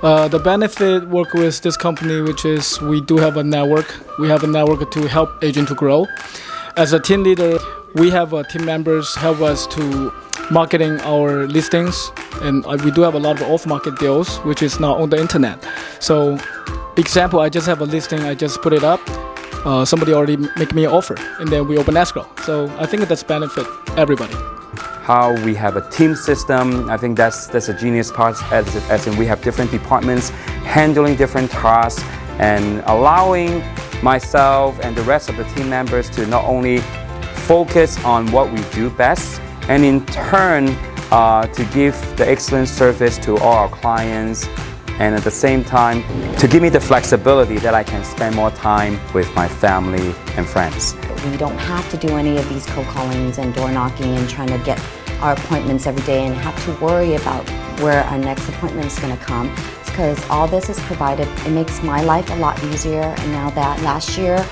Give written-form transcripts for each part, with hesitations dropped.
The benefit work with this company, which is we do have a network. We have a network to help agent to grow. As a team leader, we have team members help us to marketing our listings, and we do have a lot of off-market deals, which is now on the internet. So, example, I just have a listing, I just put it up. Somebody already make me an offer, and then we open escrow. So I think that's benefit everybody. How we have a team system, I think that's a genius part, as in we have different departments handling different tasks and allowing myself and the rest of the team members to not only focus on what we do best, and in turn to give the excellent service to all our clients, and at the same time to give me the flexibility that I can spend more time with my family and friends. We don't have to do any of these cold callings and door knocking and trying to get our appointments every day and have to worry about where our next appointment is going to come, because all this is provided. It makes my life a lot easier. And now that last year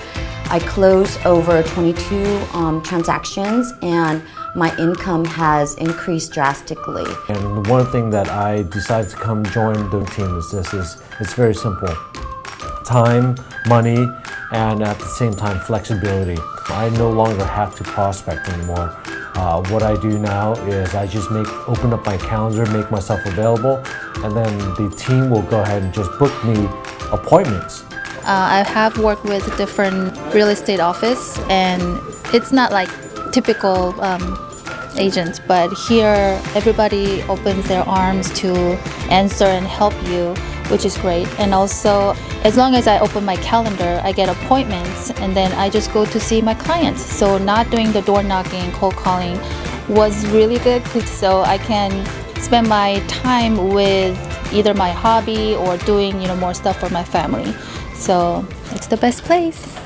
I closed over 22 transactions, and my income has increased drastically. And one thing that I decided to come join the team is it's very simple. Time, money, and at the same time flexibility. I no longer have to prospect anymore. What I do now is I just open up my calendar, make myself available, and then the team will go ahead and just book me appointments. I have worked with different real estate office, and it's not like typical agents, but here everybody opens their arms to answer and help you, which is great. And also, as long as I open my calendar, I get appointments, and then I just go to see my clients. So not doing the door knocking, cold calling was really good, so I can spend my time with either my hobby or doing more stuff for my family. So it's the best place.